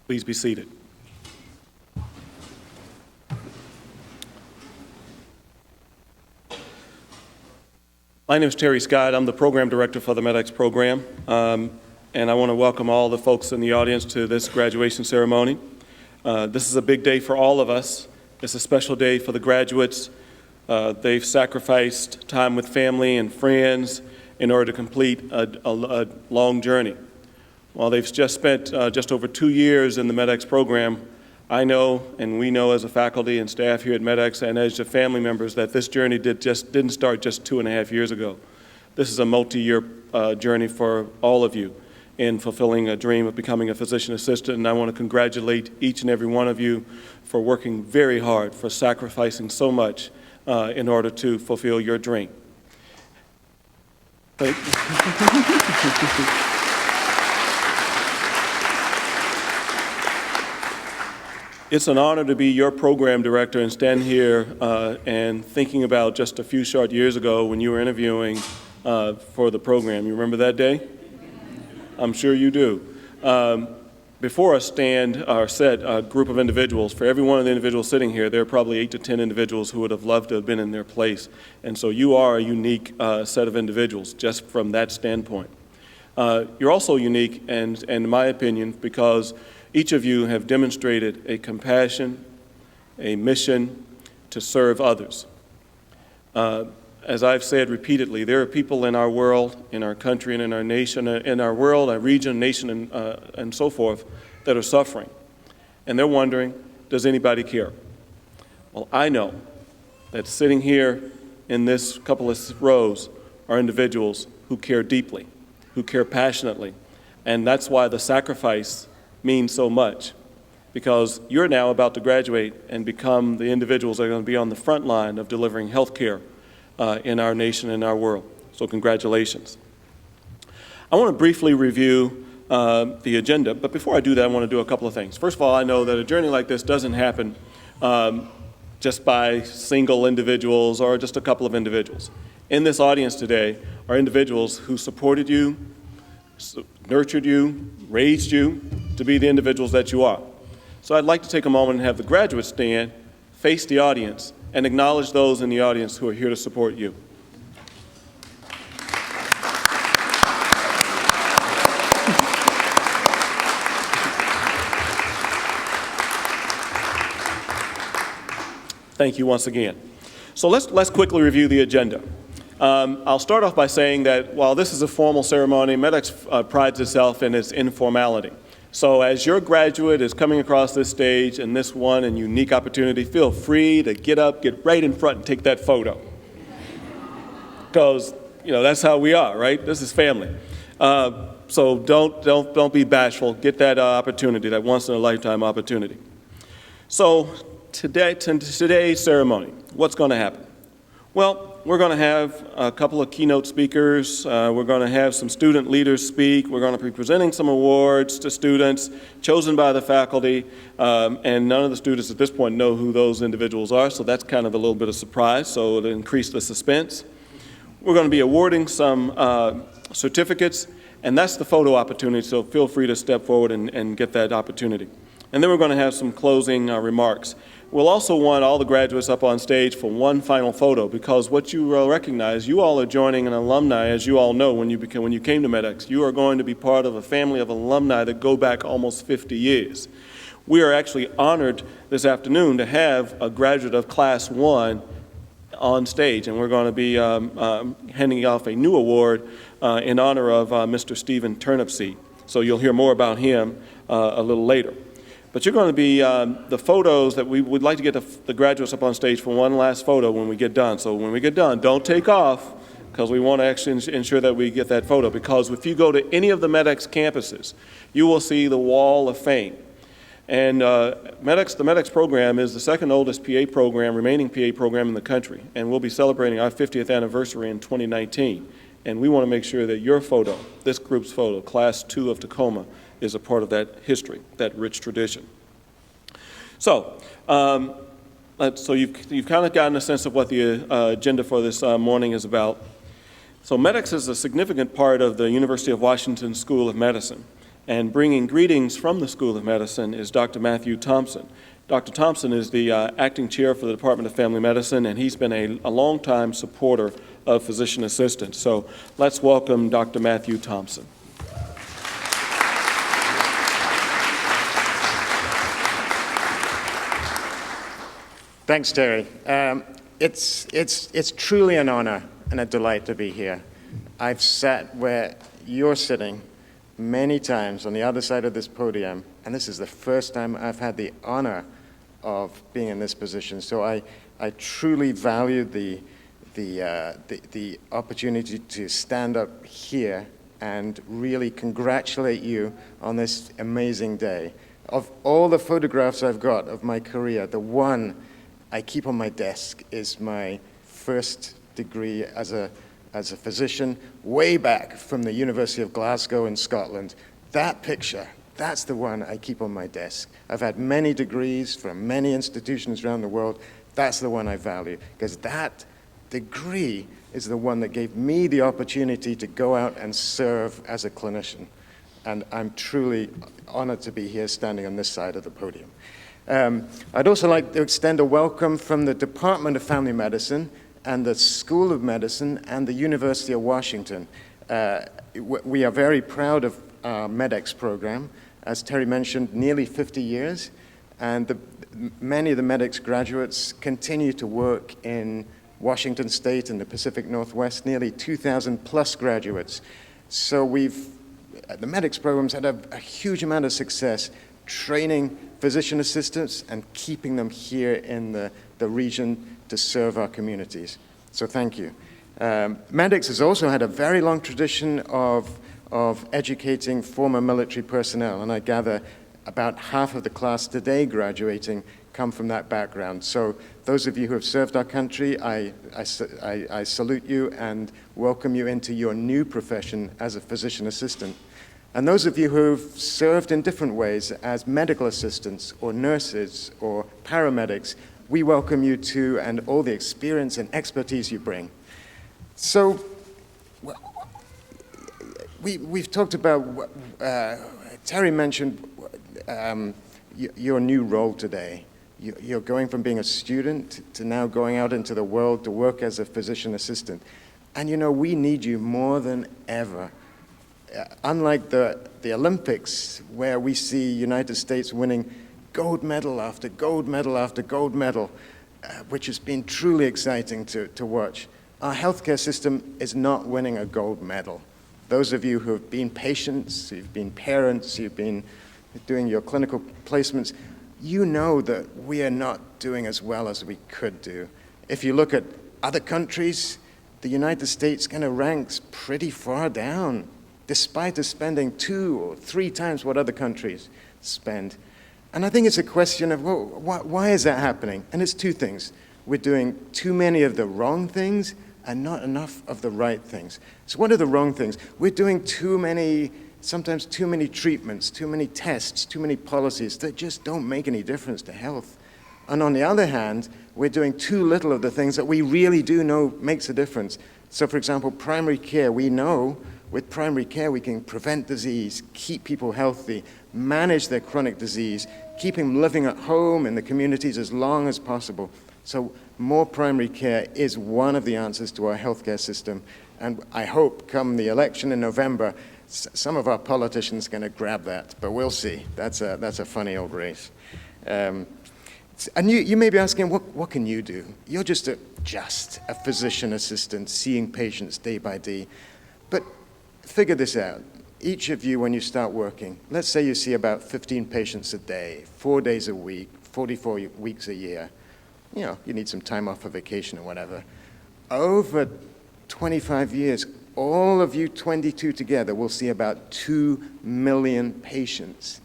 Please be seated. My name is Terry Scott. I'm the program director for the MEDEX program, and I want to welcome all the folks in the audience to this graduation ceremony. This is a big day for all of us. It's a special day for the graduates. They've sacrificed time with family and friends in order to complete a long journey. While they've just spent just over 2 years in the MEDEX program, I know, and we know as a faculty and staff here at MEDEX and as your family members, that this journey didn't start just 2.5 years ago. This is a multi-year journey for all of you in fulfilling a dream of becoming a physician assistant, and I want to congratulate each and every one of you for working very hard, for sacrificing so much in order to fulfill your dream. Thank you. It's an honor to be your program director and stand here and thinking about just a few short years ago when you were interviewing for the program. You remember that day? I'm sure you do. Before us stand or set a group of individuals. For every one of the individuals sitting here, there are probably 8 to 10 individuals who would have loved to have been in their place. And so you are a unique set of individuals just from that standpoint. You're also unique, and in my opinion, because each of you have demonstrated a compassion, a mission to serve others. As I've said repeatedly, there are people in our world, in our country, and in our nation, in our world, our region, nation, and so forth, that are suffering. And they're wondering, does anybody care? Well, I know that sitting here in this couple of rows are individuals who care deeply, who care passionately, and that's why the sacrifice means so much, because you're now about to graduate and become the individuals that are going to be on the front line of delivering health care in our nation and our world. So congratulations. I want to briefly review the agenda, but before I do that, I want to do a couple of things. First of all, I know that a journey like this doesn't happen just by single individuals or just a couple of individuals. In this audience today are individuals who supported you, nurtured you, raised you to be the individuals that you are. So I'd like to take a moment and have the graduates stand, face the audience, and acknowledge those in the audience who are here to support you. Thank you once again. So let's quickly review the agenda. I'll start off by saying that while this is a formal ceremony, MEDEX prides itself in its informality. So as your graduate is coming across this stage in this one and unique opportunity, feel free to get up, get right in front and take that photo. Because, that's how we are, right? This is family. So don't be bashful. Get that opportunity, that once-in-a-lifetime opportunity. So today's ceremony, what's going to happen? Well, we're going to have a couple of keynote speakers. We're going to have some student leaders speak. We're going to be presenting some awards to students chosen by the faculty, and none of the students at this point know who those individuals are, so that's kind of a little bit of surprise, so to increase the suspense. We're going to be awarding some certificates, and that's the photo opportunity, so feel free to step forward and get that opportunity. And then we're going to have some closing remarks. We'll also want all the graduates up on stage for one final photo, because what you will recognize, you all are joining an alumni, as you all know when you came to MEDEX. You are going to be part of a family of alumni that go back almost 50 years. We are actually honored this afternoon to have a graduate of Class 1 on stage, and we're going to be handing off a new award in honor of Mr. Stephen Turnipseed. So you'll hear more about him a little later. But you're going to be the photos that we would like to get the graduates up on stage for one last photo when we get done. So when we get done, don't take off, because we want to actually ensure that we get that photo. Because if you go to any of the MEDEX campuses, you will see the Wall of Fame. And the MEDEX program is the second oldest remaining PA program in the country. And we'll be celebrating our 50th anniversary in 2019. And we want to make sure that your photo, this group's photo, Class 2 of Tacoma, is a part of that history, that rich tradition. So, so you've kind of gotten a sense of what the agenda for this morning is about. So MEDEX is a significant part of the University of Washington School of Medicine. And bringing greetings from the School of Medicine is Dr. Matthew Thompson. Dr. Thompson is the acting chair for the Department of Family Medicine, and he's been a longtime supporter of physician assistants. So let's welcome Dr. Matthew Thompson. Thanks, Terry. It's truly an honor and a delight to be here. I've sat where you're sitting many times on the other side of this podium, and this is the first time I've had the honor of being in this position. So I truly value the opportunity to stand up here and really congratulate you on this amazing day. Of all the photographs I've got of my career, the one I keep on my desk is my first degree as a physician way back from the University of Glasgow in Scotland. That picture, that's the one I keep on my desk. I've had many degrees from many institutions around the world. That's the one I value, because that degree is the one that gave me the opportunity to go out and serve as a clinician. And I'm truly honored to be here standing on this side of the podium. I'd also like to extend a welcome from the Department of Family Medicine and the School of Medicine and the University of Washington. We are very proud of our MEDEX program. As Terry mentioned, nearly 50 years, and many of the MEDEX graduates continue to work in Washington State and the Pacific Northwest, nearly 2,000 plus graduates. So the MEDEX program's had a huge amount of success training physician assistants and keeping them here in the region to serve our communities. So thank you. MEDEX has also had a very long tradition of educating former military personnel, and I gather about half of the class today graduating come from that background. So those of you who have served our country, I salute you and welcome you into your new profession as a physician assistant. And those of you who've served in different ways as medical assistants or nurses or paramedics, we welcome you too, and all the experience and expertise you bring. So we've talked about, Terry mentioned your new role today. You're going from being a student to now going out into the world to work as a physician assistant. And we need you more than ever. Unlike the Olympics, where we see United States winning gold medal after gold medal after gold medal, which has been truly exciting to watch, our healthcare system is not winning a gold medal. Those of you who have been patients, who've been parents, you've been doing your clinical placements, you know that we are not doing as well as we could do. If you look at other countries, the United States kind of ranks pretty far down, despite us spending 2 or 3 times what other countries spend. And I think it's a question of, well, why is that happening? And it's 2 things. We're doing too many of the wrong things and not enough of the right things. So what are the wrong things? We're doing sometimes too many treatments, too many tests, too many policies that just don't make any difference to health. And on the other hand, we're doing too little of the things that we really do know makes a difference. So for example, primary care, we know with primary care we can prevent disease, keep people healthy, manage their chronic disease, keep them living at home in the communities as long as possible. So more primary care is one of the answers to our healthcare system. And I hope come the election in November, some of our politicians are going to grab that, but we'll see. That's a funny old race. And you may be asking, what can you do? You're just a physician assistant seeing patients day by day. But figure this out. Each of you, when you start working, let's say you see about 15 patients a day, 4 days a week, 44 weeks a year. You need some time off for vacation or whatever. Over 25 years, all of you 22 together will see about 2 million patients.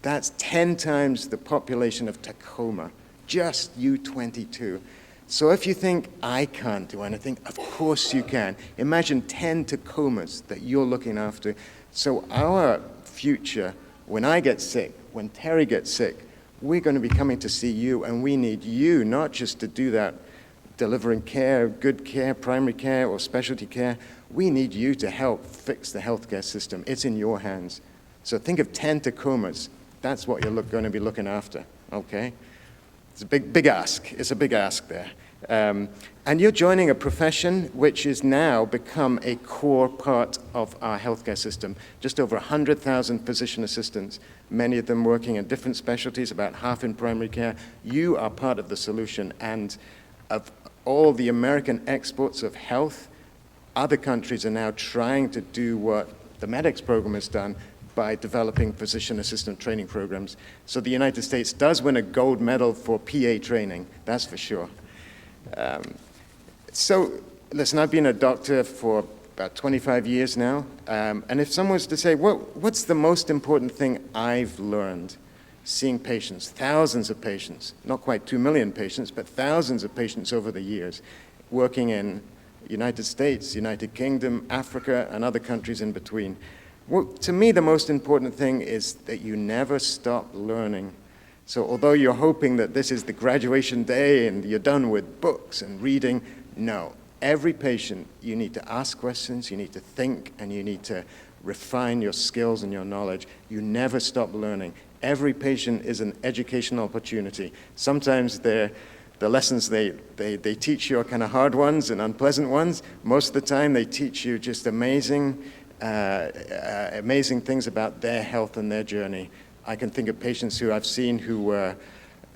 That's 10 times the population of Tacoma, just you 22. So if you think, I can't do anything, of course you can. Imagine 10 Tacomas that you're looking after. So our future, when I get sick, when Terry gets sick, we're going to be coming to see you, and we need you not just to do that, delivering care, good care, primary care, or specialty care. We need you to help fix the healthcare system. It's in your hands. So think of 10 Tacomas. That's what you're going to be looking after, okay? It's a big ask. It's a big ask there. And you're joining a profession which has now become a core part of our healthcare system. Just over 100,000 physician assistants, many of them working in different specialties, about half in primary care. You are part of the solution, and of all the American exports of health, other countries are now trying to do what the MEDEX program has done by developing physician assistant training programs. So the United States does win a gold medal for PA training, that's for sure. So, listen, I've been a doctor for about 25 years now, and if someone was to say, what's the most important thing I've learned seeing patients, thousands of patients, not quite 2 million patients, but thousands of patients over the years, working in United States, United Kingdom, Africa, and other countries in between. Well, to me, the most important thing is that you never stop learning. So although you're hoping that this is the graduation day and you're done with books and reading, no. Every patient, you need to ask questions, you need to think, and you need to refine your skills and your knowledge. You never stop learning. Every patient is an educational opportunity. Sometimes the lessons they teach you are kind of hard ones and unpleasant ones. Most of the time, they teach you just amazing things about their health and their journey. I can think of patients who I've seen who were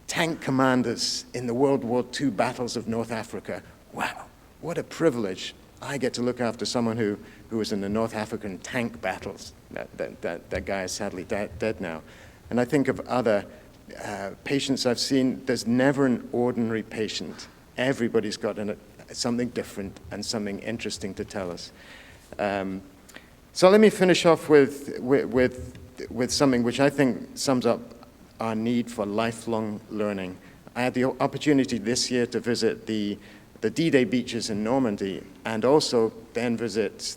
tank commanders in the World War II battles of North Africa. Wow, what a privilege. I get to look after someone who was in the North African tank battles. That guy is sadly dead now. And I think of other patients I've seen. There's never an ordinary patient. Everybody's got something different and something interesting to tell us. So let me finish off with something which I think sums up our need for lifelong learning. I had the opportunity this year to visit the D-Day beaches in Normandy, and also then visit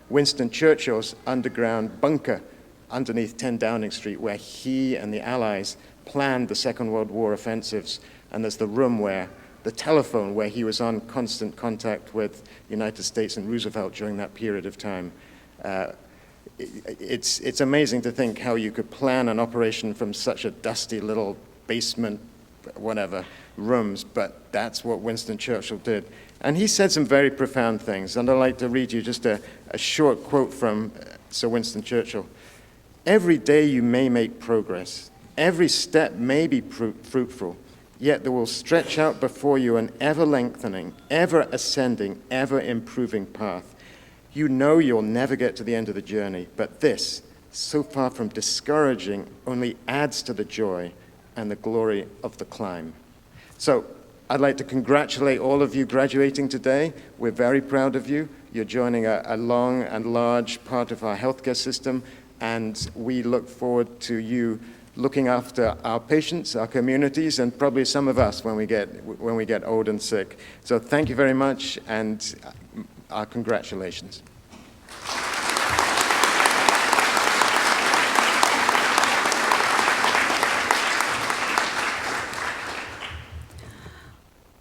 Winston Churchill's underground bunker underneath 10 Downing Street, where he and the Allies planned the Second World War offensives. And there's the telephone where he was on constant contact with the United States and Roosevelt during that period of time. It's amazing to think how you could plan an operation from such a dusty little basement, whatever, rooms, but that's what Winston Churchill did. And he said some very profound things, and I'd like to read you just a short quote from Sir Winston Churchill. "Every day you may make progress, every step may be fruitful, yet there will stretch out before you an ever-lengthening, ever-ascending, ever-improving path. You know you'll never get to the end of the journey, but this, so far from discouraging, only adds to the joy and the glory of the climb." So I'd like to congratulate all of you graduating today. We're very proud of you. You're joining a long and large part of our healthcare system, and we look forward to you looking after our patients, our communities, and probably some of us when we get old and sick. So thank you very much, and our congratulations.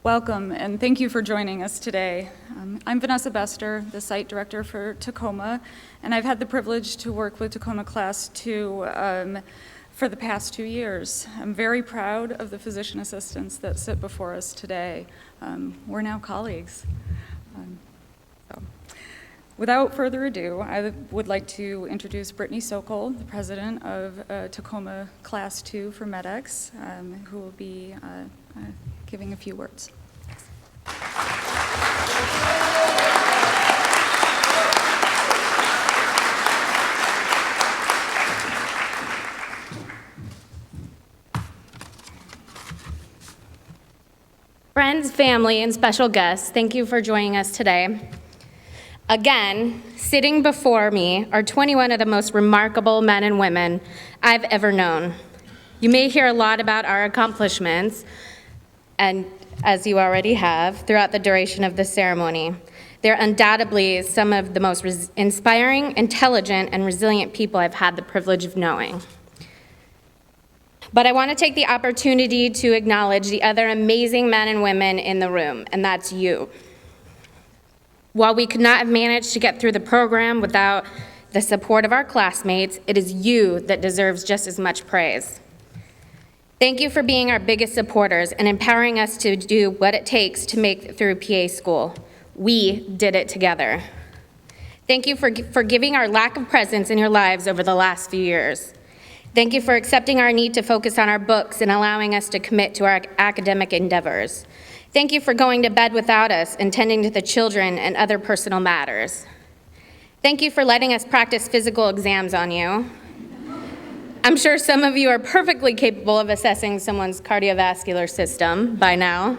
Welcome, and thank you for joining us today. I'm Vanessa Bester, the site director for Tacoma, and I've had the privilege to work with Tacoma Class 2 for the past 2 years. I'm very proud of the physician assistants that sit before us today. We're now colleagues. Without further ado, I would like to introduce Brittany Sokol, the president of Tacoma Class 2 for MEDEX, who will be giving a few words. Friends, family, and special guests, thank you for joining us today. Again, sitting before me are 21 of the most remarkable men and women I've ever known. You may hear a lot about our accomplishments, and as you already have, throughout the duration of the ceremony. They're undoubtedly some of the most inspiring, intelligent, and resilient people I've had the privilege of knowing. But I want to take the opportunity to acknowledge the other amazing men and women in the room, and that's you. While we could not have managed to get through the program without the support of our classmates, it is you that deserves just as much praise. Thank you for being our biggest supporters and empowering us to do what it takes to make it through PA school. We did it together. Thank you for forgiving our lack of presence in your lives over the last few years. Thank you for accepting our need to focus on our books and allowing us to commit to our academic endeavors. Thank you for going to bed without us and tending to the children and other personal matters. Thank you for letting us practice physical exams on you. I'm sure some of you are perfectly capable of assessing someone's cardiovascular system by now.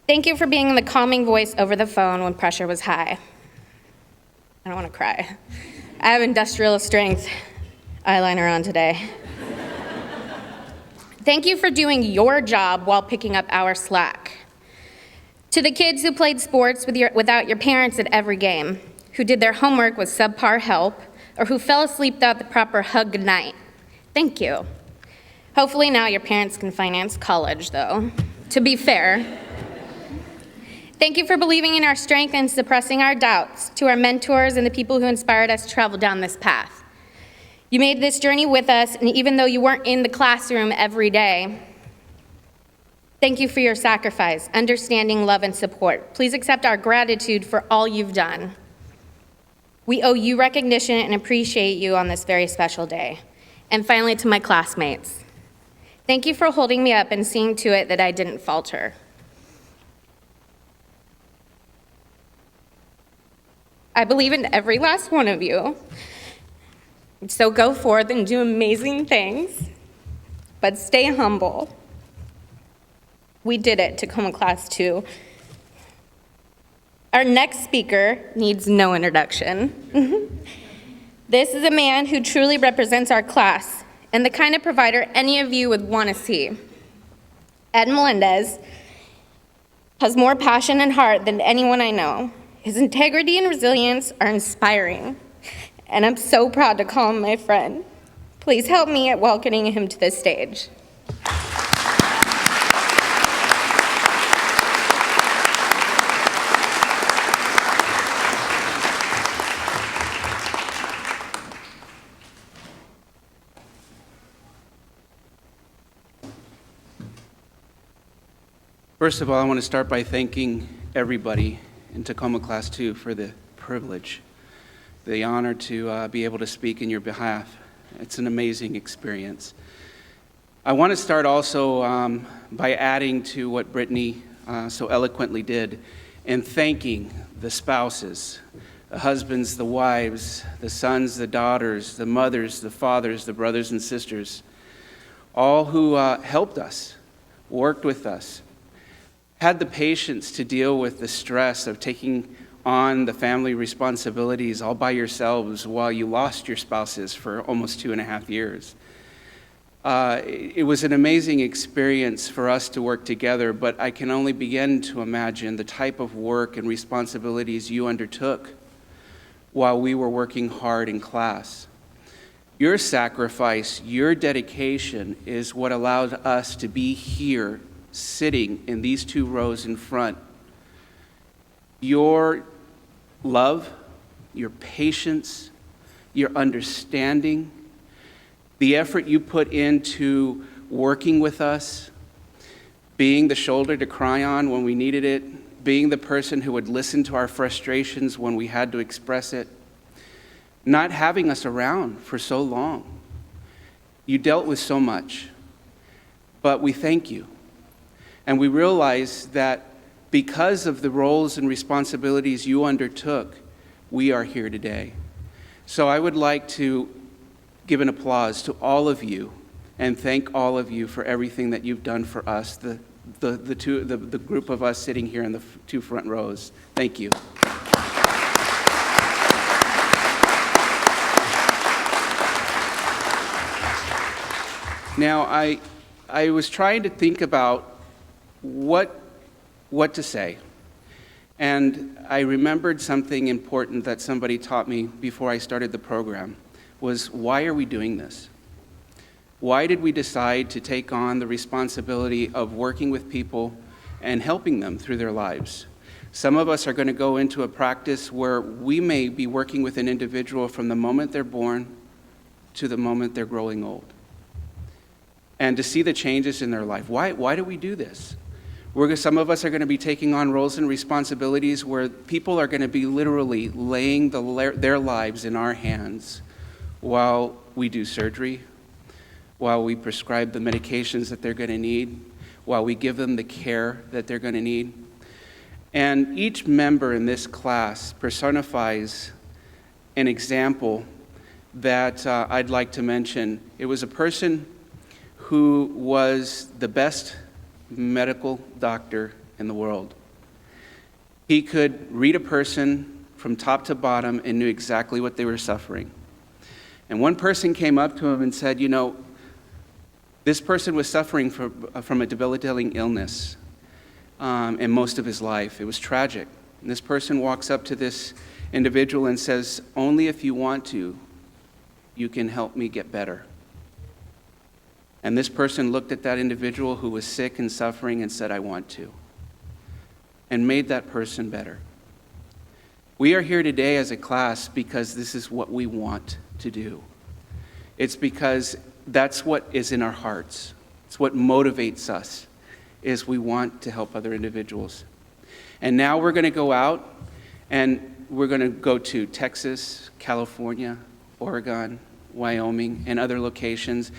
Thank you for being the calming voice over the phone when pressure was high. I don't want to cry. I have industrial strength eyeliner on today. Thank you for doing your job while picking up our slack. To the kids who played sports without your parents at every game, who did their homework with subpar help, or who fell asleep without the proper hug goodnight, thank you. Hopefully now your parents can finance college, though, to be fair. Thank you for believing in our strength and suppressing our doubts, to our mentors and the people who inspired us to travel down this path. You made this journey with us, and even though you weren't in the classroom every day, thank you for your sacrifice, understanding, love, and support. Please accept our gratitude for all you've done. We owe you recognition and appreciate you on this very special day. And finally, to my classmates, thank you for holding me up and seeing to it that I didn't falter. I believe in every last one of you. So go forth and do amazing things, but stay humble. We did it, Tacoma Class 2. Our next speaker needs no introduction. This is a man who truly represents our class and the kind of provider any of you would want to see. Ed Melendez has more passion and heart than anyone I know. His integrity and resilience are inspiring, and I'm so proud to call him my friend. Please help me at welcoming him to the stage. First of all, I want to start by thanking everybody in Tacoma Class 2 for the privilege, the honor to be able to speak in your behalf. It's an amazing experience. I want to start also by adding to what Brittany so eloquently did and thanking the spouses, the husbands, the wives, the sons, the daughters, the mothers, the fathers, the brothers and sisters, all who helped us, worked with us, had the patience to deal with the stress of taking on the family responsibilities all by yourselves while you lost your spouses for almost 2.5 years. It was an amazing experience for us to work together, but I can only begin to imagine the type of work and responsibilities you undertook while we were working hard in class. Your sacrifice, your dedication is what allowed us to be here sitting in these 2 rows in front. Your love, your patience, your understanding, the effort you put into working with us, being the shoulder to cry on when we needed it, being the person who would listen to our frustrations when we had to express it, not having us around for so long. You dealt with so much, but we thank you. And we realize that because of the roles and responsibilities you undertook, we are here today. So I would like to give an applause to all of you and thank all of you for everything that you've done for us, the group of us sitting here in the 2 front rows. Thank you. Now, I was trying to think about what to say. And I remembered something important that somebody taught me before I started the program, was why are we doing this? Why did we decide to take on the responsibility of working with people and helping them through their lives? Some of us are going to go into a practice where we may be working with an individual from the moment they're born to the moment they're growing old. And to see the changes in their life. Why do we do this? Some of us are going to be taking on roles and responsibilities where people are going to be literally laying their lives in our hands while we do surgery, while we prescribe the medications that they're going to need, while we give them the care that they're going to need. And each member in this class personifies an example that I'd like to mention. It was a person who was the best medical doctor in the world. He could read a person from top to bottom and knew exactly what they were suffering. And one person came up to him and said, you know, this person was suffering from a debilitating illness in most of his life. It was tragic. And this person walks up to this individual and says, only if you want to, you can help me get better. And this person looked at that individual who was sick and suffering and said, I want to, and made that person better. We are here today as a class because this is what we want to do. It's because that's what is in our hearts. It's what motivates us, is we want to help other individuals. And now we're going to go out and we're going to go to Texas, California, Oregon, Wyoming, and other locations.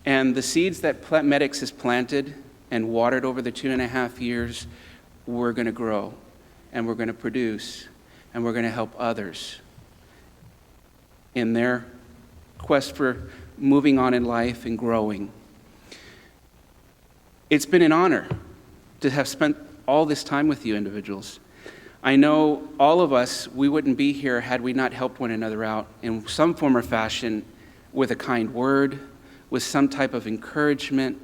And the seeds that MEDEX has planted and watered over the 2.5 years, we're going to grow, and we're going to produce, and we're going to help others in their quest for moving on in life and growing. It's been an honor to have spent all this time with you individuals. I know all of us, we wouldn't be here had we not helped one another out in some form or fashion with a kind word, with some type of encouragement,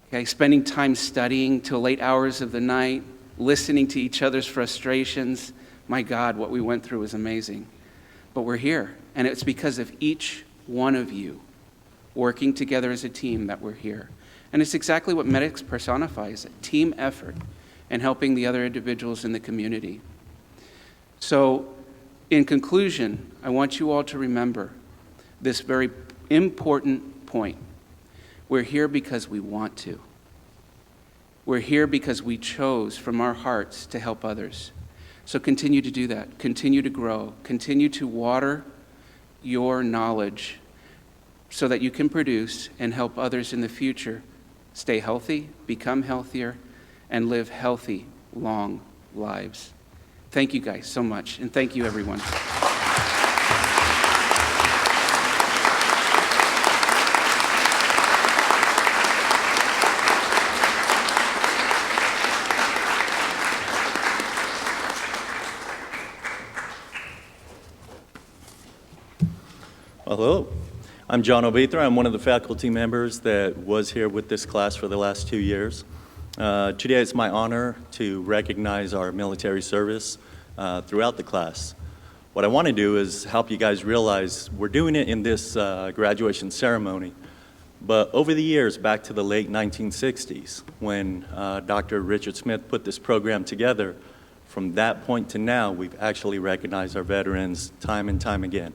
okay, spending time studying till late hours of the night, listening to each other's frustrations. My God, what we went through was amazing. But we're here, and it's because of each one of you working together as a team that we're here. And it's exactly what MEDEX personifies, a team effort and helping the other individuals in the community. So, in conclusion, I want you all to remember this very important point. We're here because we want to. We're here because we chose from our hearts to help others. So continue to do that. Continue to grow. Continue to water your knowledge so that you can produce and help others in the future stay healthy, become healthier, and live healthy, long lives. Thank you guys so much, and thank you everyone. Hello, I'm John Obethra. I'm one of the faculty members that was here with this class for the last 2 years. Today it's my honor to recognize our military service throughout the class. What I want to do is help you guys realize we're doing it in this graduation ceremony, but over the years, back to the late 1960s, when Dr. Richard Smith put this program together, from that point to now, we've actually recognized our veterans time and time again.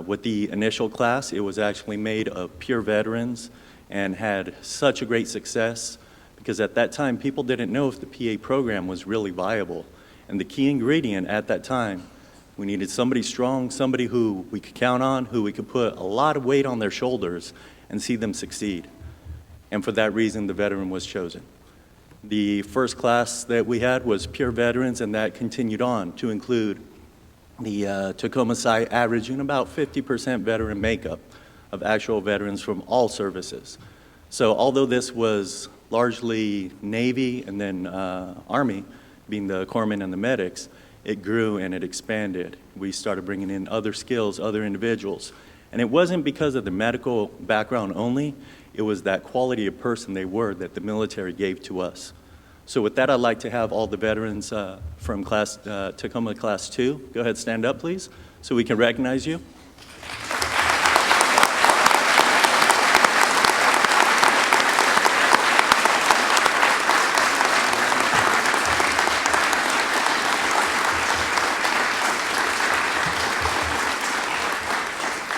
With the initial class, it was actually made of pure veterans and had such a great success because at that time, people didn't know if the PA program was really viable. And the key ingredient at that time, we needed somebody strong, somebody who we could count on, who we could put a lot of weight on their shoulders and see them succeed. And for that reason, the veteran was chosen. The first class that we had was pure veterans, and that continued on to include the Tacoma site averaging about 50% veteran makeup of actual veterans from all services. So although this was largely Navy and then Army, being the corpsmen and the medics, it grew and it expanded. We started bringing in other skills, other individuals. And it wasn't because of the medical background only, it was that quality of person they were that the military gave to us. So with that, I'd like to have all the veterans from Tacoma Class 2, go ahead, stand up, please, so we can recognize you.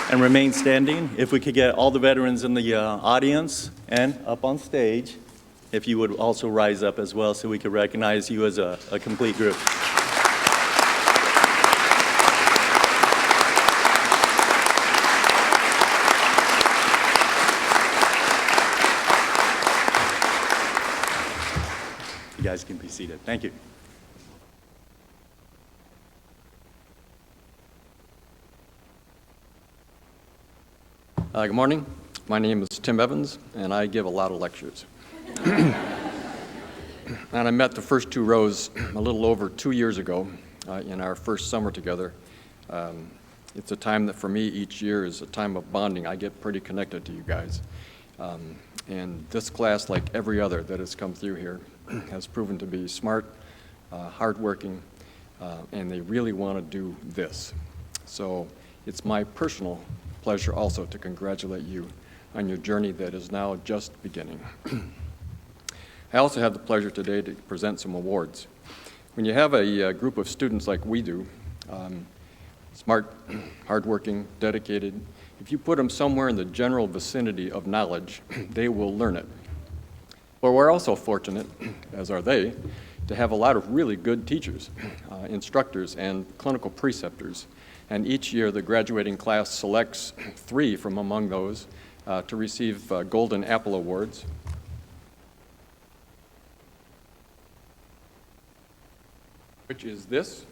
and remain standing. If we could get all the veterans in the audience and up on stage, if you would also rise up as well so we could recognize you as a complete group. You guys can be seated. Thank you. Good morning. My name is Tim Evans, and I give a lot of lectures. And I met the first two rows a little over 2 years ago in our first summer together. It's a time that for me each year is a time of bonding. I get pretty connected to you guys. And this class, like every other that has come through here, has proven to be smart, hardworking, and they really want to do this. So it's my personal pleasure also to congratulate you on your journey that is now just beginning. I also have the pleasure today to present some awards. When you have a group of students like we do, smart, hardworking, dedicated, if you put them somewhere in the general vicinity of knowledge, they will learn it. But we're also fortunate, as are they, to have a lot of really good teachers, instructors, and clinical preceptors. And each year, the graduating class selects 3 from among those to receive Golden Apple Awards. Which is this.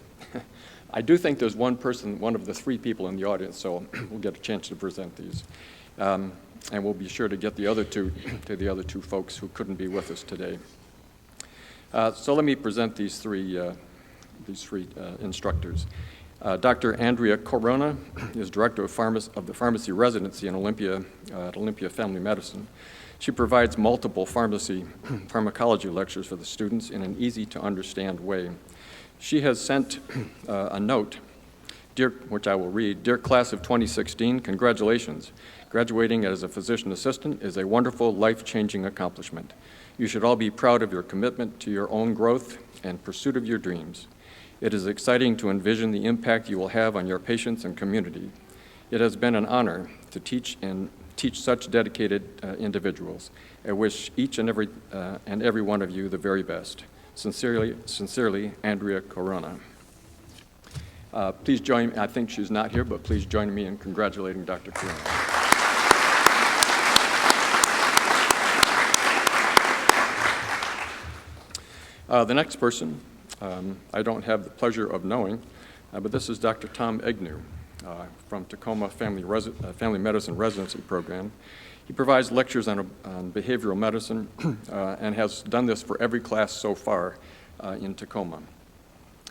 I do think there's one person, one of the 3 people in the audience, so we'll get a chance to present these. And we'll be sure to get the other 2 to the other 2 folks who couldn't be with us today. So let me present these three instructors. Dr. Andrea Corona is Director of the Pharmacy Residency in Olympia, at Olympia Family Medicine. She provides multiple pharmacology lectures for the students in an easy-to-understand way. She has sent a note, which I will read. Dear Class of 2016, congratulations. Graduating as a physician assistant is a wonderful, life-changing accomplishment. You should all be proud of your commitment to your own growth and pursuit of your dreams. It is exciting to envision the impact you will have on your patients and community. It has been an honor to teach such dedicated individuals. I wish each and every one of you the very best. Sincerely, Andrea Corona. Please join me. I think she's not here, but please join me in congratulating Dr. Corona. The next person, I don't have the pleasure of knowing, but this is Dr. Tom Agnew from Tacoma Family Medicine Residency Program. He provides lectures on behavioral medicine and has done this for every class so far in Tacoma.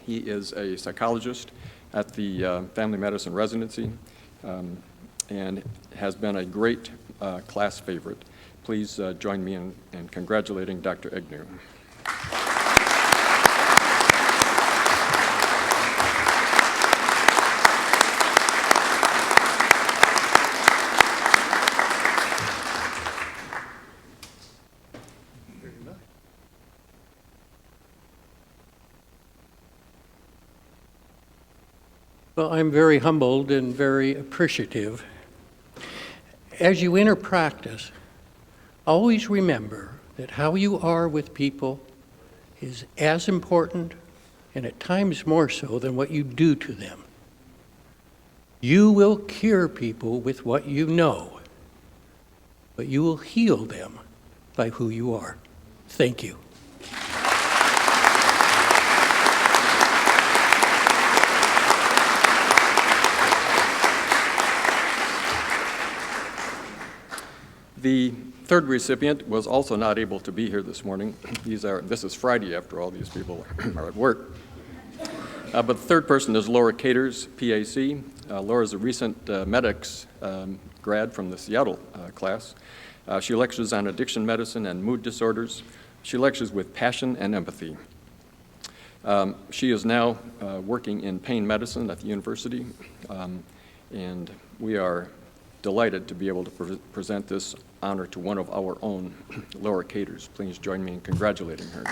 He is a psychologist at the Family Medicine Residency and has been a great class favorite. Please join me in congratulating Dr. Agnew. Well, I'm very humbled and very appreciative. As you enter practice, always remember that how you are with people is as important, and at times more so, than what you do to them. You will cure people with what you know, but you will heal them by who you are. Thank you. The third recipient was also not able to be here this morning. This is Friday after all, these people are at work. But the third person is Laura Caters, PAC. Laura is a recent MEDEX grad from the Seattle class. She lectures on addiction medicine and mood disorders. She lectures with passion and empathy. She is now working in pain medicine at the university, and we are delighted to be able to present this honor to one of our own, Laura Caters. Please join me in congratulating her.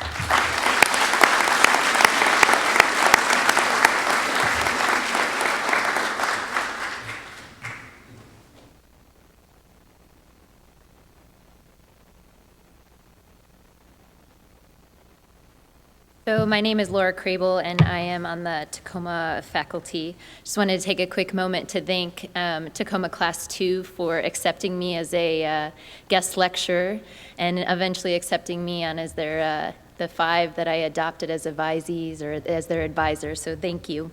So my name is Laura Crable, and I am on the Tacoma faculty. Just wanted to take a quick moment to thank Tacoma Class 2 for accepting me as a guest lecturer and eventually accepting me on as their the 5 that I adopted as advisees or as their advisor. So thank you.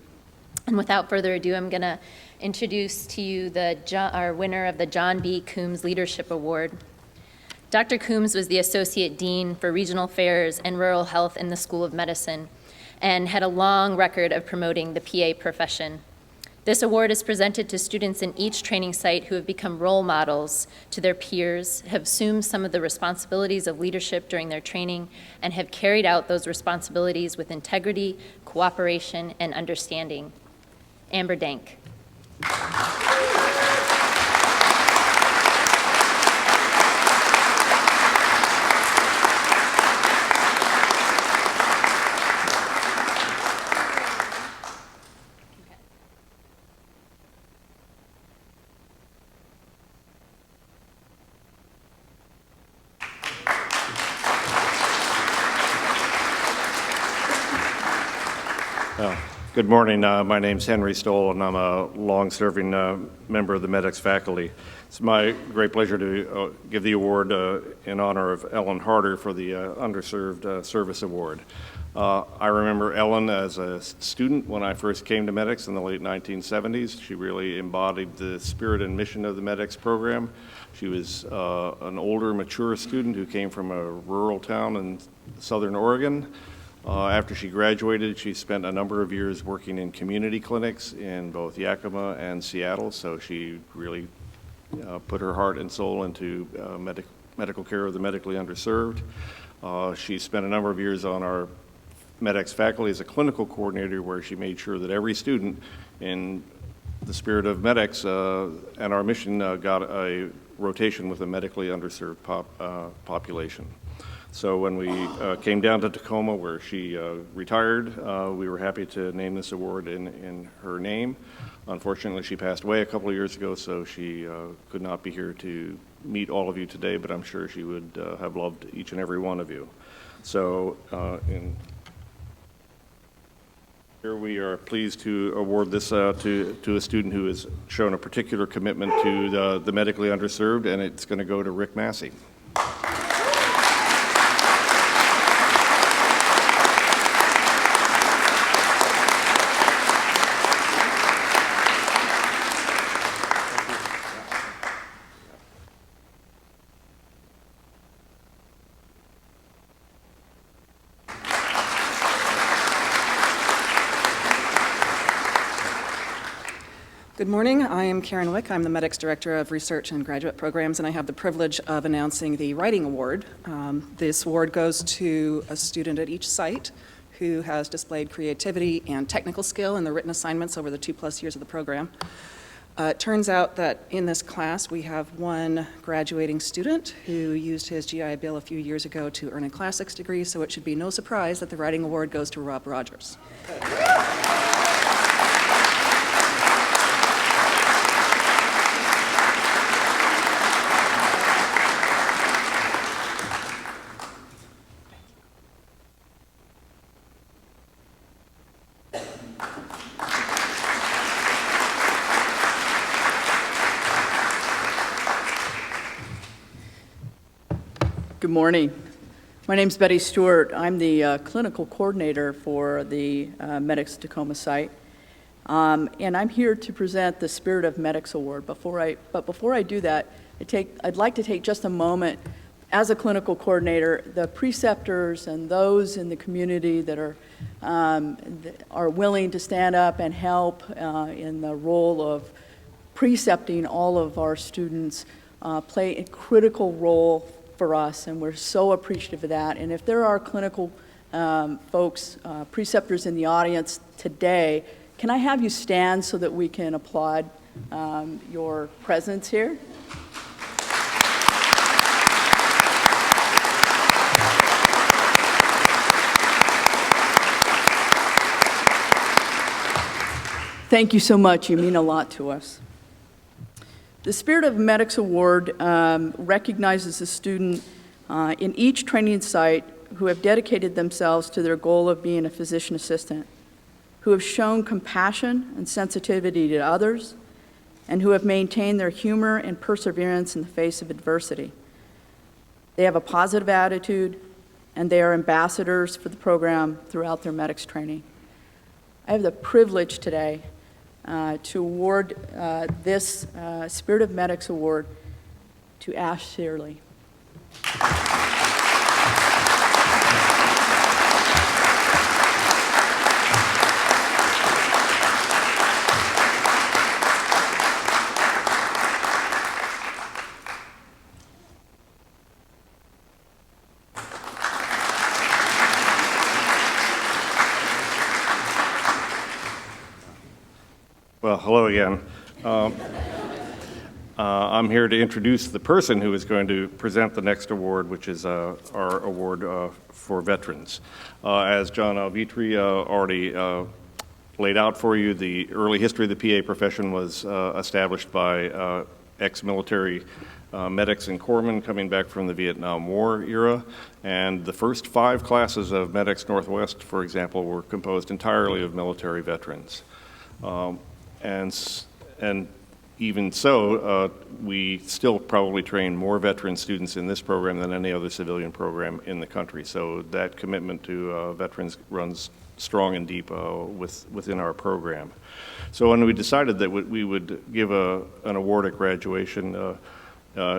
And without further ado, I'm going to introduce to you our winner of the John B. Coombs Leadership Award. Dr. Coombs was the Associate Dean for Regional Affairs and Rural Health in the School of Medicine and had a long record of promoting the PA profession. This award is presented to students in each training site who have become role models to their peers, have assumed some of the responsibilities of leadership during their training, and have carried out those responsibilities with integrity, cooperation, and understanding. Amber Dank. Good morning. My name's Henry Stoll, and I'm a long-serving member of the MEDEX faculty. It's my great pleasure to give the award in honor of Ellen Harder for the Underserved Service Award. I remember Ellen as a student when I first came to MEDEX in the late 1970s. She really embodied the spirit and mission of the MEDEX program. She was an older, mature student who came from a rural town in southern Oregon. After she graduated, she spent a number of years working in community clinics in both Yakima and Seattle, so she really put her heart and soul into medical care of the medically underserved. She spent a number of years on our MEDEX faculty as a clinical coordinator, where she made sure that every student, in the spirit of MEDEX and our mission, got a rotation with a medically underserved population. So when we came down to Tacoma, where she retired, we were happy to name this award in her name. Unfortunately, she passed away a couple of years ago, so she could not be here to meet all of you today, but I'm sure she would have loved each and every one of you. So here we are pleased to award this to a student who has shown a particular commitment to the medically underserved, and it's going to go to Rick Massey. Good morning. I am Karen Wick. I'm the MEDEX Director of Research and Graduate Programs, and I have the privilege of announcing the Writing Award. This award goes to a student at each site who has displayed creativity and technical skill in the written assignments over the 2+ years of the program. It turns out that in this class we have one graduating student who used his GI Bill a few years ago to earn a classics degree, so it should be no surprise that the Writing Award goes to Rob Rogers. Good morning. My name's Betty Stewart. I'm the clinical coordinator for the MEDEX Tacoma site. And I'm here to present the Spirit of MEDEX Award. Before I do that, I'd like to take just a moment. As a clinical coordinator, the preceptors and those in the community that are willing to stand up and help in the role of precepting all of our students play a critical role for us, and we're so appreciative of that. And if there are clinical folks, preceptors in the audience today, can I have you stand so that we can applaud your presence here? Thank you so much. You mean a lot to us. The Spirit of MEDEX Award recognizes a student in each training site who have dedicated themselves to their goal of being a physician assistant, who have shown compassion and sensitivity to others, and who have maintained their humor and perseverance in the face of adversity. They have a positive attitude, and they are ambassadors for the program throughout their medics training. I have the privilege today to award this Spirit of Medics Award to Ash Searley. Well, hello again. I'm here to introduce the person who is going to present the next award, which is our award for veterans. As John Alvitri already laid out for you, the early history of the PA profession was established by ex-military medics and corpsmen coming back from the Vietnam War era, and the first 5 classes of Medics Northwest, for example, were composed entirely of military veterans. And even so, we still probably train more veteran students in this program than any other civilian program in the country. So that commitment to veterans runs strong and deep within our program. So when we decided that we would give an award at graduation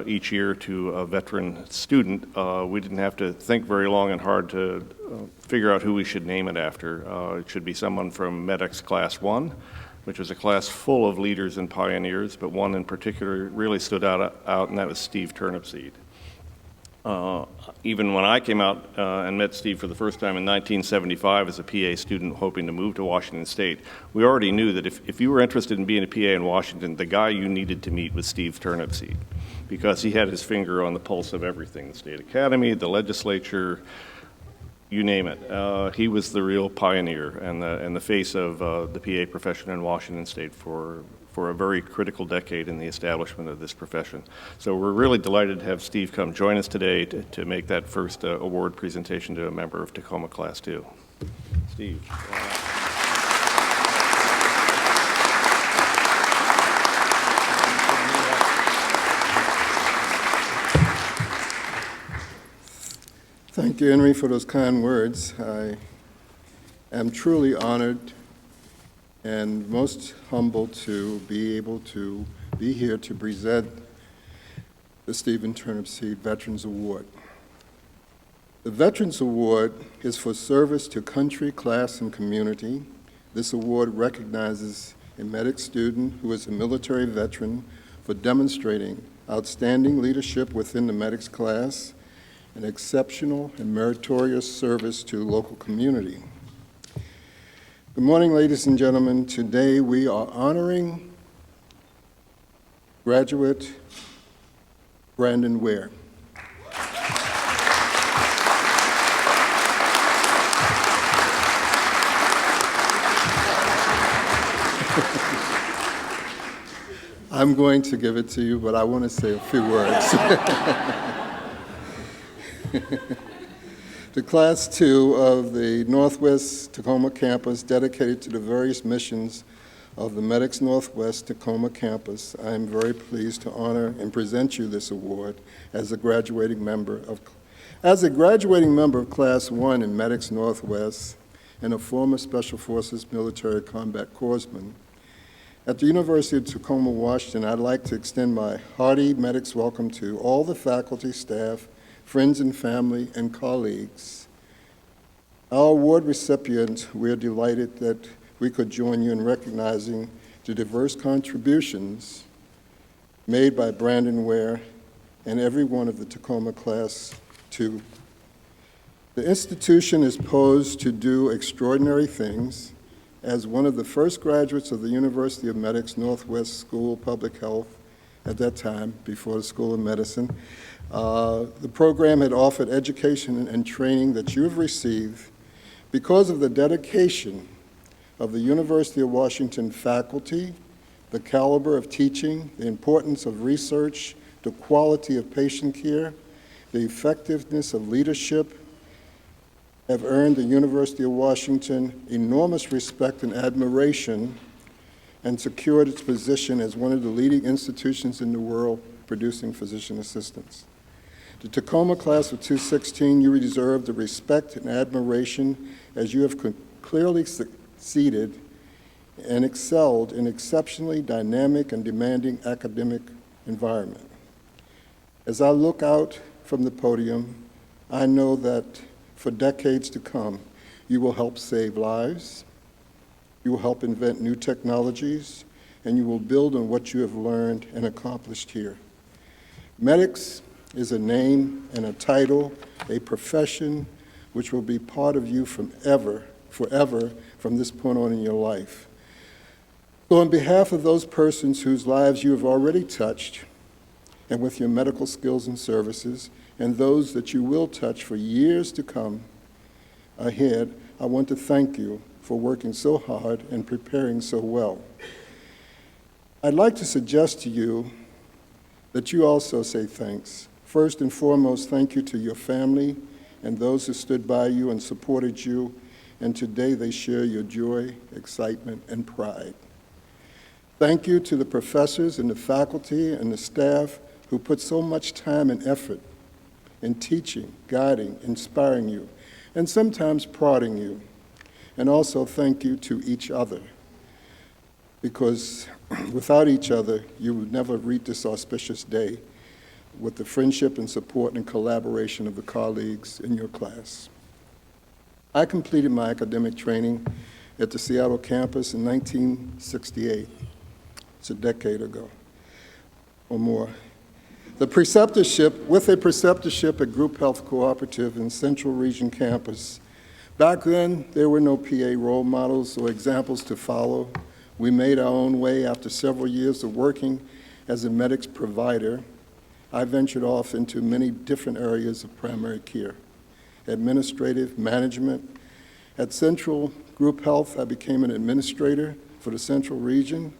each year to a veteran student, we didn't have to think very long and hard to figure out who we should name it after. It should be someone from MEDEX Class 1, which was a class full of leaders and pioneers, but one in particular really stood out, and that was Steve Turnipseed. Even when I came out and met Steve for the first time in 1975 as a PA student hoping to move to Washington State, we already knew that if you were interested in being a PA in Washington, the guy you needed to meet was Steve Turnipseed, because he had his finger on the pulse of everything, the state academy, the legislature, you name it. He was the real pioneer and the face of the PA profession in Washington State for a very critical decade in the establishment of this profession. So we're really delighted to have Steve come join us today to make that first award presentation to a member of Tacoma Class 2. Steve. Thank you, Henry, for those kind words. I am truly honored and most humbled to be able to be here to present the Stephen Turnipseed Veterans Award. The Veterans Award is for service to country, class, and community. This award recognizes a medic student who is a military veteran for demonstrating outstanding leadership within the medics class and exceptional and meritorious service to the local community. Good morning, ladies and gentlemen. Today we are honoring graduate Brandon Ware. I'm going to give it to you, but I want to say a few words. The Class 2 of the Northwest Tacoma campus, dedicated to the various missions of the MEDEX Northwest Tacoma campus, I am very pleased to honor and present you this award as a graduating member of Class 1 in MEDEX Northwest and a former Special Forces military combat corpsman. At the University of Tacoma, Washington, I'd like to extend my hearty MEDEX welcome to all the faculty, staff, friends and family, and colleagues. Our award recipients, we're delighted that we could join you in recognizing the diverse contributions made by Brandon Ware and every one of the Tacoma Class 2. The institution is posed to do extraordinary things. As one of the first graduates of the University of MEDEX Northwest School of Public Health, at that time, before the School of Medicine, the program had offered education and training that you have received because of the dedication of the University of Washington faculty, the caliber of teaching, the importance of research, the quality of patient care, the effectiveness of leadership, have earned the University of Washington enormous respect and admiration and secured its position as one of the leading institutions in the world producing physician assistants. The Tacoma class of 2016, you deserve the respect and admiration as you have clearly succeeded and excelled in exceptionally dynamic and demanding academic environment. As I look out from the podium, I know that for decades to come, you will help save lives, you will help invent new technologies, and you will build on what you have learned and accomplished here. MEDEX is a name and a title, a profession which will be part of you forever from this point on in your life. So on behalf of those persons whose lives you have already touched, and with your medical skills and services, and those that you will touch for years to come ahead, I want to thank you for working so hard and preparing so well. I'd like to suggest to you that you also say thanks. First and foremost, thank you to your family and those who stood by you and supported you, and today they share your joy, excitement, and pride. Thank you to the professors and the faculty and the staff who put so much time and effort in teaching, guiding, inspiring you, and sometimes prodding you. And also thank you to each other, because without each other, you would never reach this auspicious day with the friendship and support and collaboration of the colleagues in your class. I completed my academic training at the Seattle campus in 1968. It's a decade ago or more. With a preceptorship at Group Health Cooperative in Central Region Campus. Back then, there were no PA role models or examples to follow. We made our own way. After several years of working as a MEDEX provider, I ventured off into many different areas of primary care, administrative, management. At Central Group Health, I became an administrator for the Central Region.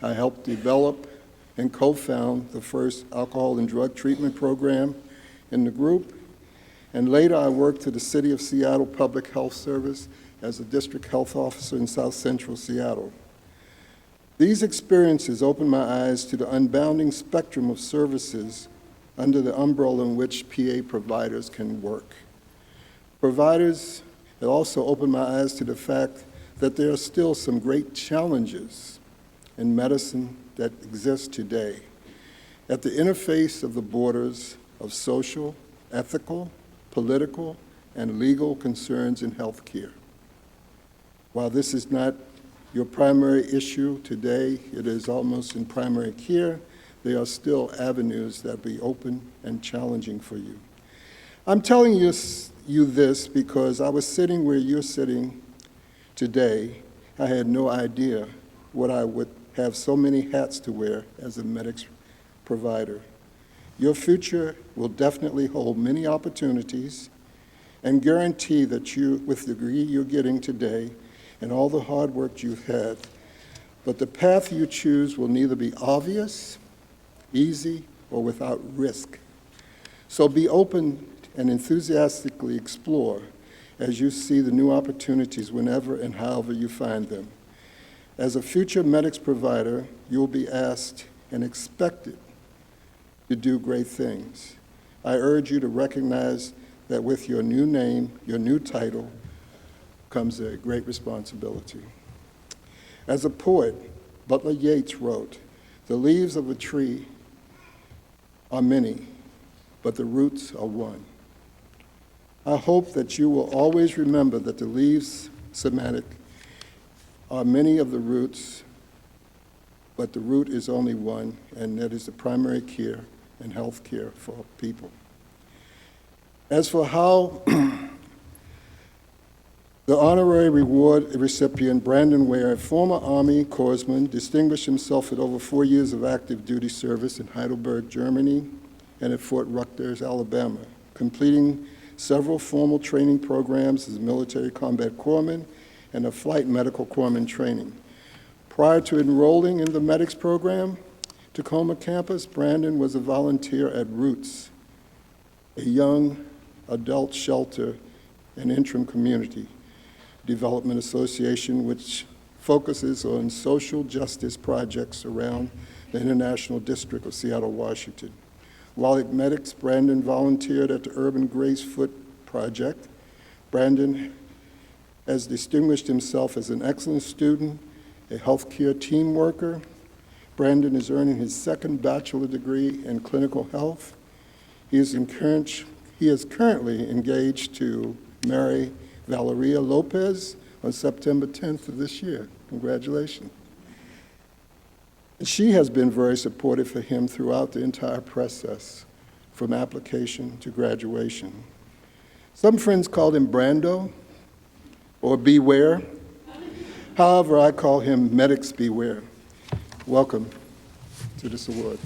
I helped develop and co-found the first alcohol and drug treatment program in the group. And later, I worked for the City of Seattle Public Health Service as a district health officer in South Central Seattle. These experiences opened my eyes to the unbounding spectrum of services under the umbrella in which PA providers can work. Providers, it also opened my eyes to the fact that there are still some great challenges in medicine that exist today at the interface of the borders of social, ethical, political, and legal concerns in healthcare. While this is not your primary issue today, it is almost in primary care, there are still avenues that be open and challenging for you. I'm telling you this because I was sitting where you're sitting today. I had no idea what I would have so many hats to wear as a MEDEX provider. Your future will definitely hold many opportunities and guarantee that you, with the degree you're getting today and all the hard work you've had, but the path you choose will neither be obvious, easy, or without risk. So be open and enthusiastically explore as you see the new opportunities whenever and however you find them. As a future MEDEX provider, you'll be asked and expected to do great things. I urge you to recognize that with your new name, your new title, comes a great responsibility. As a poet, Butler Yeats wrote, "The leaves of a tree are many, but the roots are one." I hope that you will always remember that the leaves, semantic, are many of the roots, but the root is only one, and that is the primary care and health care for people. As for how the honorary reward recipient, Brandon Ware, a former Army corpsman, distinguished himself with over 4 years of active duty service in Heidelberg, Germany, and at Fort Rutgers, Alabama, completing several formal training programs as a military combat corpsman and a flight medical corpsman training. Prior to enrolling in the MEDEX program, Tacoma campus, Brandon was a volunteer at Roots, a young adult shelter and Interim Community Development Association, which focuses on social justice projects around the International District of Seattle, Washington. While at MEDEX, Brandon volunteered at the Urban Grace Foot Project. Brandon has distinguished himself as an excellent student, a healthcare team worker. Brandon is earning his second bachelor degree in clinical health. He is currently engaged to marry Valeria Lopez on September 10th of this year. Congratulations. She has been very supportive for him throughout the entire process, from application to graduation. Some friends call him Brando or Beware. However, I call him MEDEX Beware. Welcome to this award.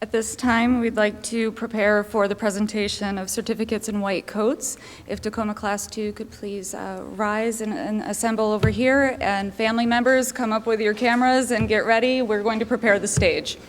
At this time, we'd like to prepare for the presentation of certificates in white coats. If Tacoma Class 2 could please rise and assemble over here, and family members, come up with your cameras and get ready. We're going to prepare the stage.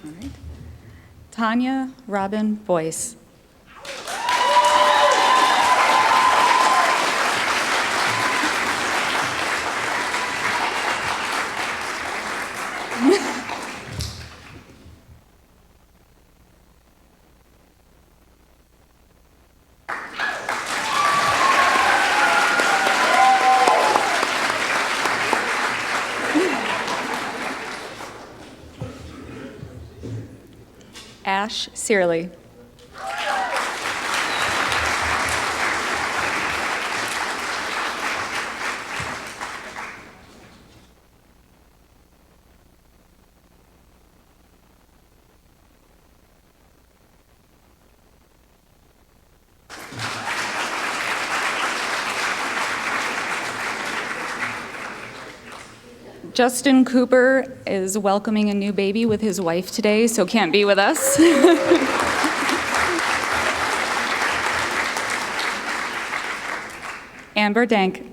All right. Tanya Robin Boyce. Ash Searley. Justin Cooper is welcoming a new baby with his wife today, so can't be with us. Amber Dank.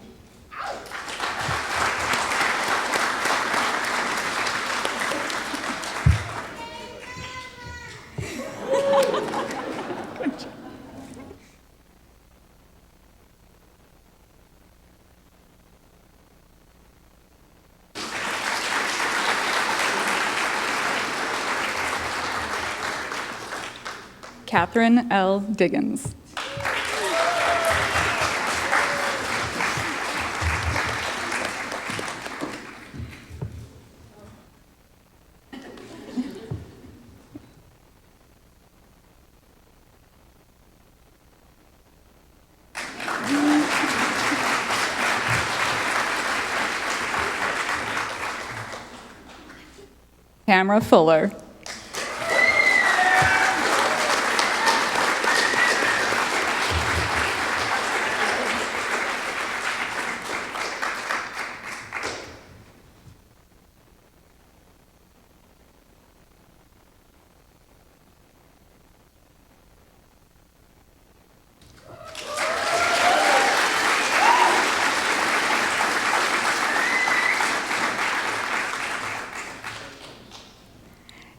Catherine L. Diggins. Tamara Fuller.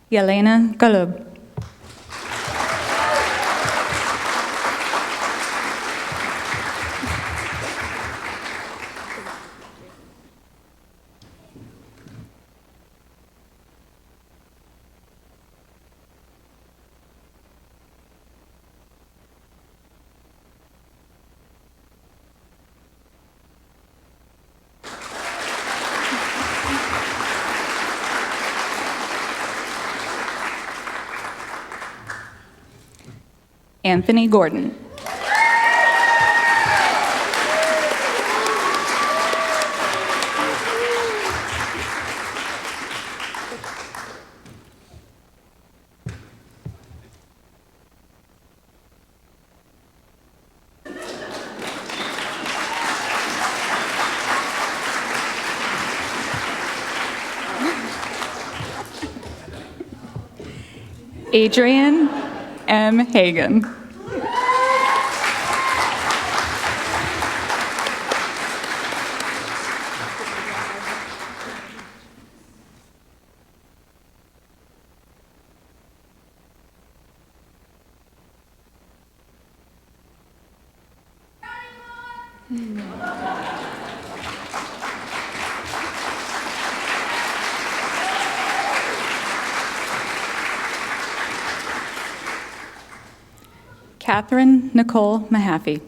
Yelena Galub. Anthony Gordon. Adrian M. Hagan. Catherine Nicole Mahaffey.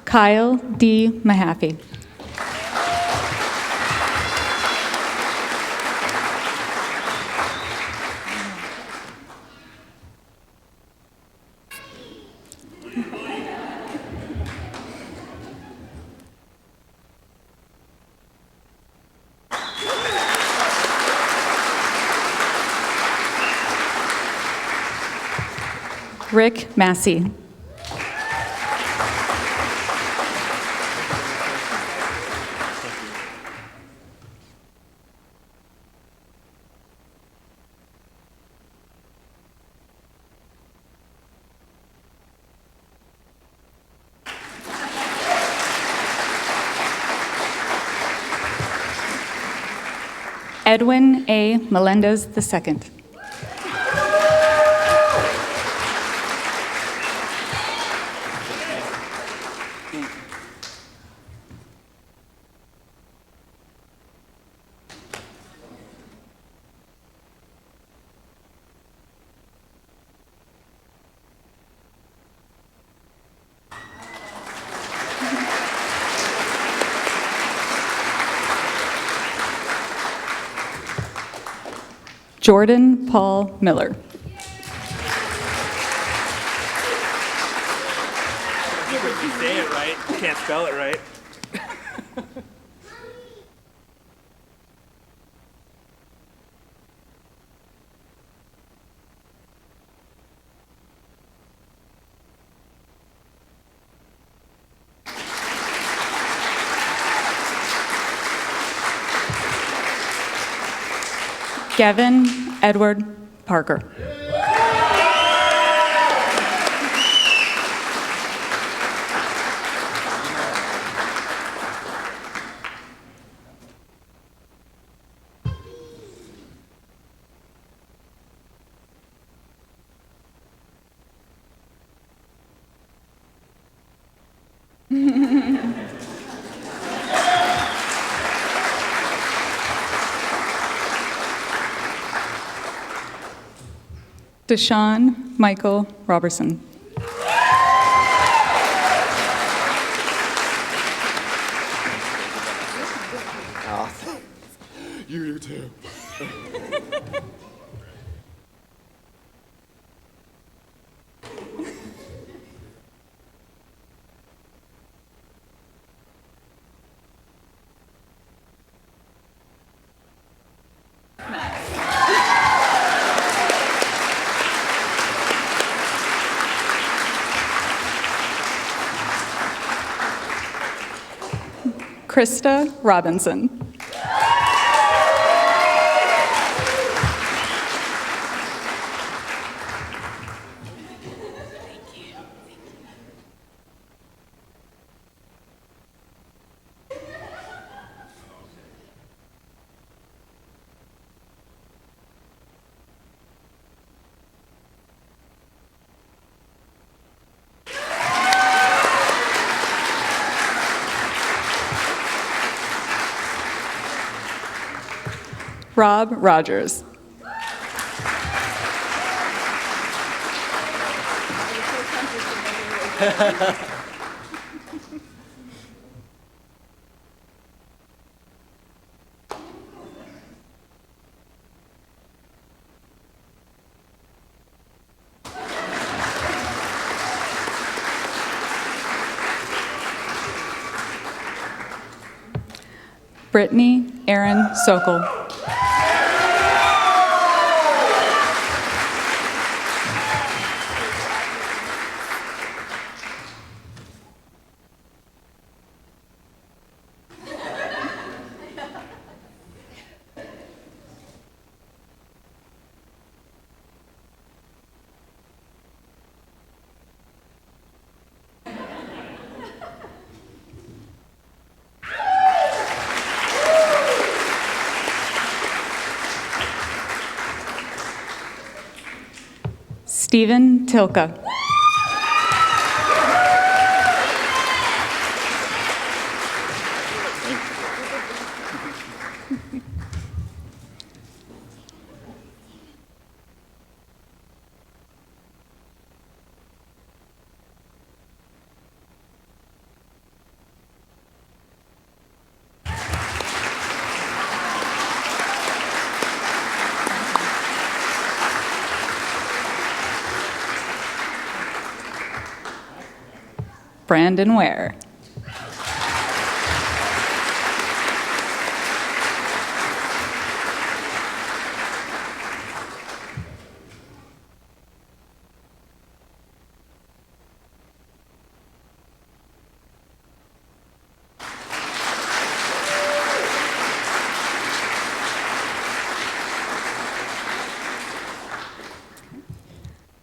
Kyle D. Mahaffey. Rick Massey. Edwin A. Melendez II. Jordan Paul Miller. If you say it right, you can't spell it right. Gavin Edward Parker. Deshaun Michael Robertson. You do too. Krista Robinson. Rob Rogers. Brittany Aaron Sokol. Stephen Tilka. Brandon Ware.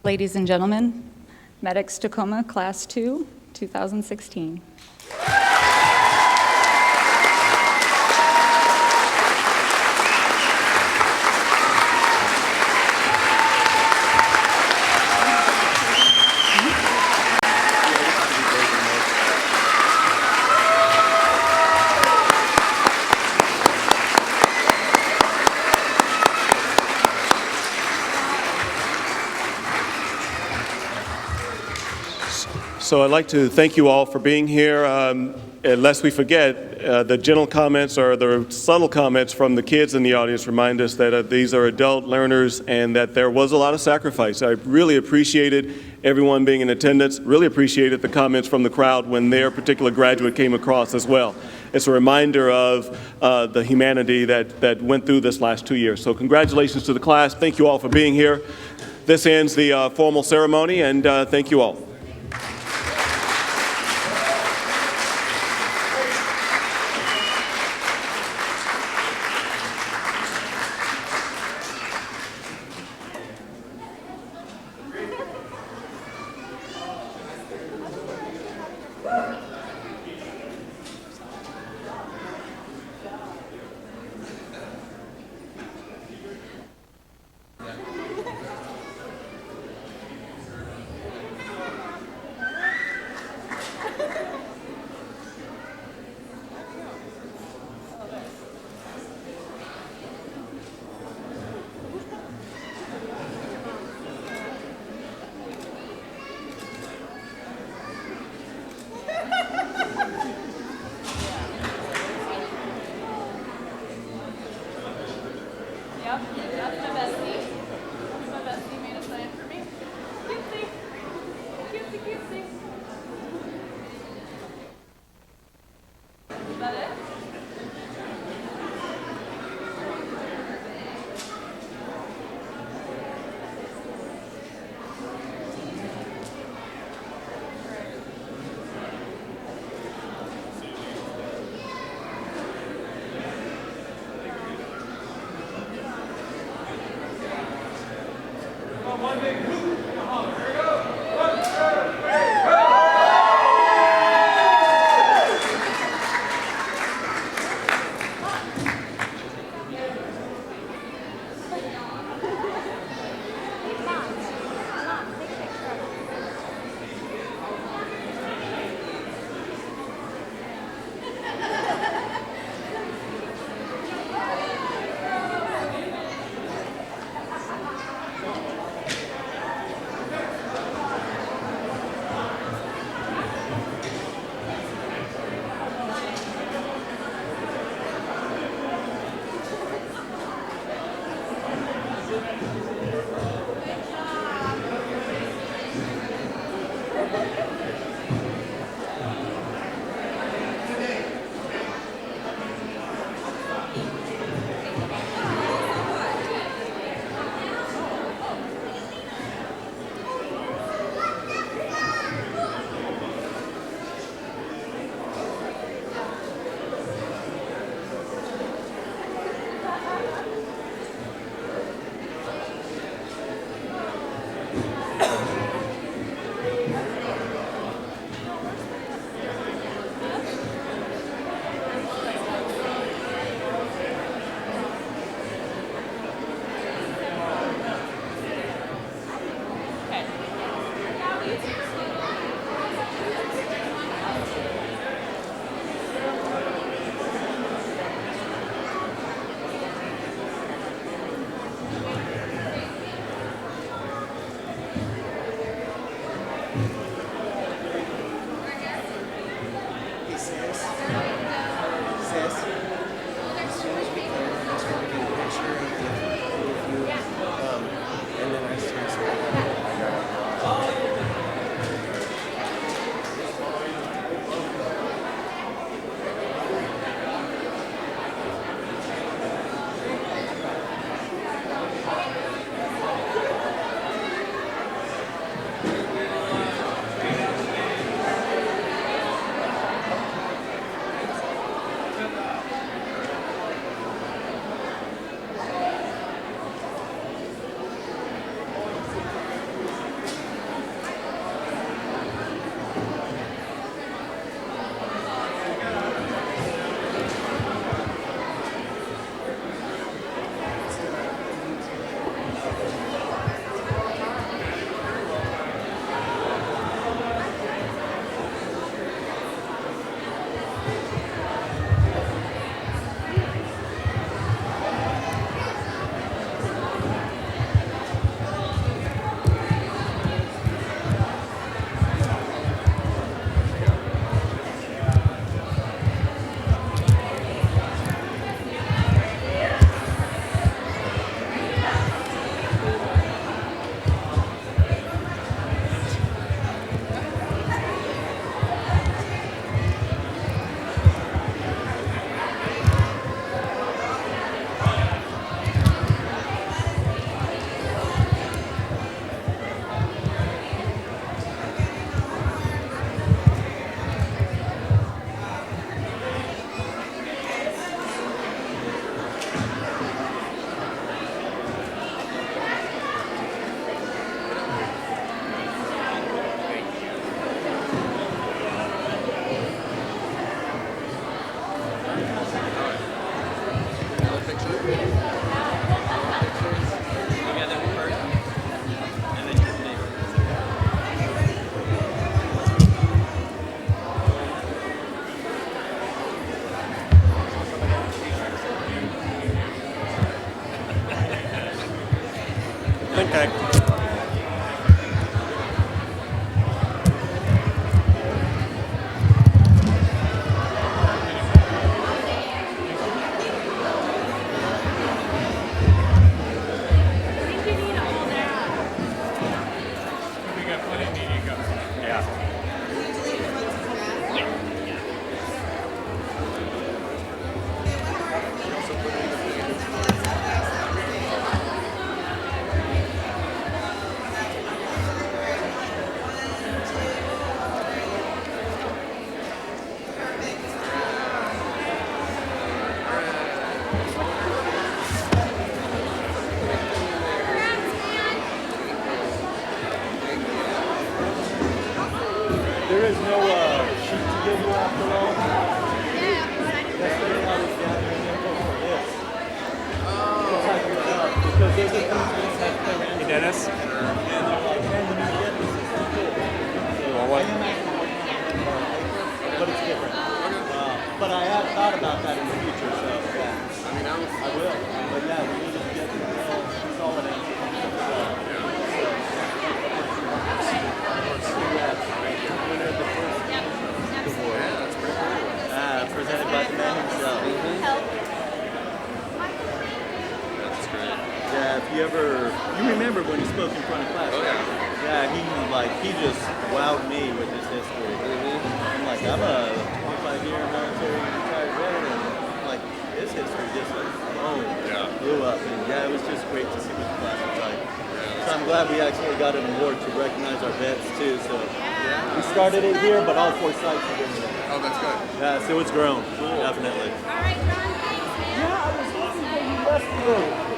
Ladies and gentlemen, MEDEX Tacoma Class 2, 2016. So I'd like to thank you all for being here. Lest we forget, the gentle comments or the subtle comments from the kids in the audience remind us that these are adult learners and that there was a lot of sacrifice. I really appreciated everyone being in attendance, really appreciated the comments from the crowd when their particular graduate came across as well. It's a reminder of the humanity that went through this last 2 years. So congratulations to the class. Thank you all for being here. This ends the formal ceremony, and thank you all. Okay. There is no sheet to give you after all. That's the way I was gathering info for this. It's like your job, because there's a company that have Hey, Dennis. and they're like, hey, when you get this, this is cool. So Well, what? but it's different. But I have thought about that in the future, so yeah. I will. But yeah, we need to get solid answers. Winner of the first award. Presented by the man himself. That's great. Yeah, if you remember when he spoke in front of class. Oh, yeah. Yeah, he just wowed me with his history. I'm like, I'm a 25-year military retired veteran, and like, his history just like, blew up. And yeah, it was just great to see what the class was like. So I'm glad we actually got an award to recognize our vets too. So we started it here, but all 4 sites are doing it. Oh, that's good. Yeah, so it's grown, definitely. All right, John, thanks, man. Yeah, I was hoping that you left the room.